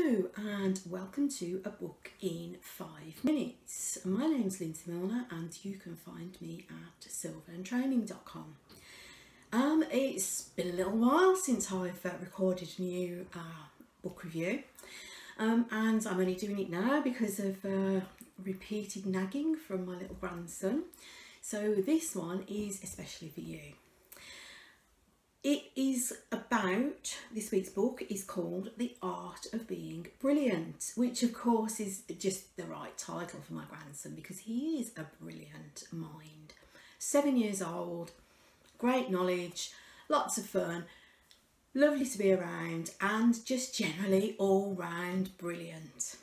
Hello and welcome to A Book in 5 Minutes. My name's Lindsay Milner and you can find me at silverandtraining.com. It's been a little while since I've recorded a new book review and I'm only doing it now because of repeated nagging from my little grandson. So this one is especially for you. It is about, this week's book is called The Art of Being Brilliant, which of course is just the right title for my grandson because he is a brilliant mind. 7 years old, great knowledge, lots of fun, lovely to be around and just generally all round brilliant.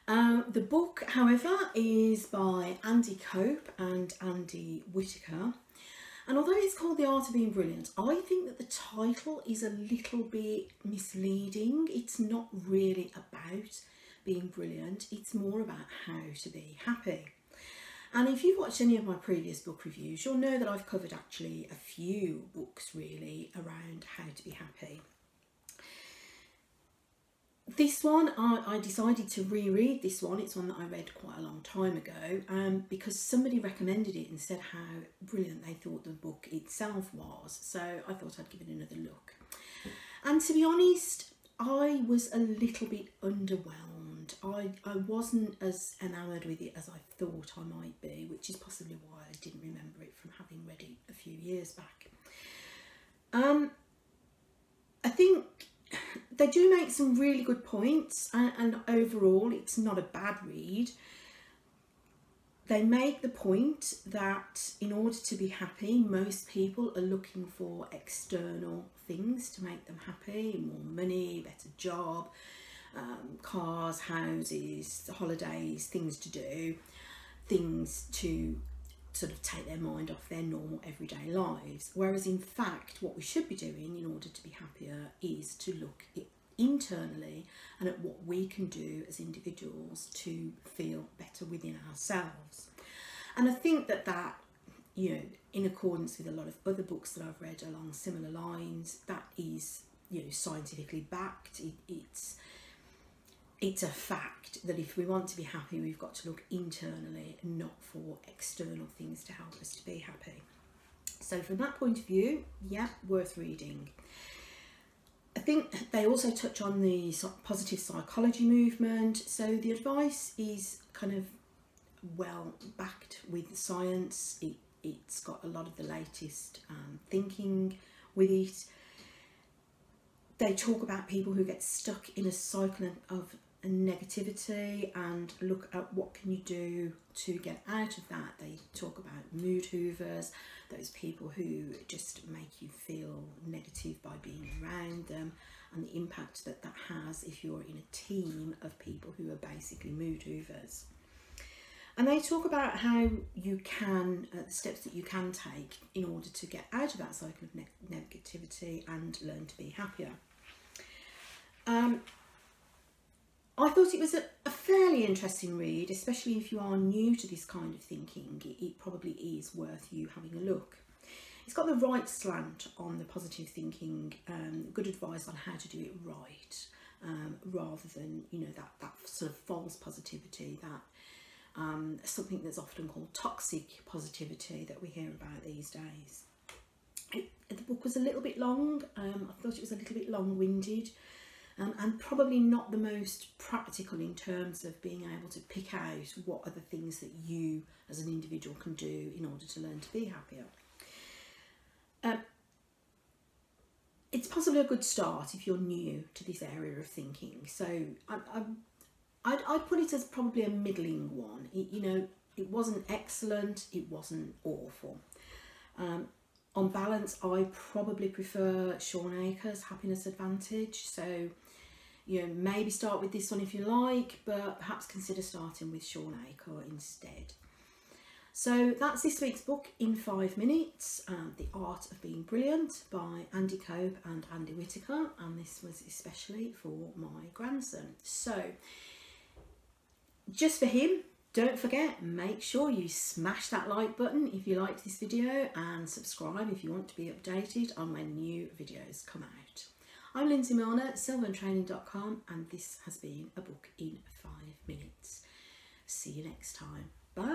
The book, however, is by Andy Cope and Andy Whitaker. And although it's called The Art of Being Brilliant, I think that the title is a little bit misleading. It's not really about being brilliant. It's more about how to be happy. And if you've watched any of my previous book reviews, you'll know that I've covered actually a few books really around how to be happy. This one, I decided to reread this one. It's one that I read quite a long time ago because somebody recommended it and said how brilliant they thought the book itself was. So I thought I'd give it another look. And to be honest, I was a little bit underwhelmed. I wasn't as enamoured with it as I thought I might be, which is possibly why I didn't remember it from having read it a few years back. I think they do make some really good points and overall it's not a bad read. They make the point that in order to be happy, most people are looking for external things to make them happy, more money, better job, cars, houses, holidays, things to do, things to sort of take their mind off their normal everyday lives. Whereas in fact, what we should be doing in order to be happier is to look internally and at what we can do as individuals to feel better within ourselves. And I think that, you know, in accordance with a lot of other books that I've read along similar lines, that is, you know, scientifically backed. It's a fact that if we want to be happy, we've got to look internally and not for external things to help us to be happy. So from that point of view, yeah, worth reading. I think they also touch on the positive psychology movement. So the advice is kind of well backed with science. It's got a lot of the latest thinking with it. They talk about people who get stuck in a cycle of negativity and look at what can you do to get out of that. They talk about mood hoovers, those people who just make you feel negative by being around them, and the impact that has if you're in a team of people who are basically mood hoovers. And they talk about how you can, the steps that you can take in order to get out of that cycle of negativity and learn to be happier. I thought it was a fairly interesting read, especially if you are new to this kind of thinking. It probably is worth you having a look. It's got the right slant on the positive thinking, good advice on how to do it right, rather than, you know, that sort of false positivity, that something that's often called toxic positivity that we hear about these days. The book was a little bit long. I thought it was a little bit long-winded. And probably not the most practical in terms of being able to pick out what are the things that you as an individual can do in order to learn to be happier. It's possibly a good start if you're new to this area of thinking. So I'd put it as probably a middling one. You know, it wasn't excellent, it wasn't awful. On balance, I probably prefer Shawn Achor's Happiness Advantage. So, you know, maybe start with this one if you like, but perhaps consider starting with Shawn Achor instead. So that's this week's book in 5 minutes, The Art of Being Brilliant by Andy Cope and Andy Whitaker. And this was especially for my grandson. So, just for him. Don't forget, make sure you smash that like button if you liked this video and subscribe if you want to be updated on when new videos come out. I'm Lindsay Milner, silverandtraining.com, and this has been A Book in 5 Minutes. See you next time. Bye.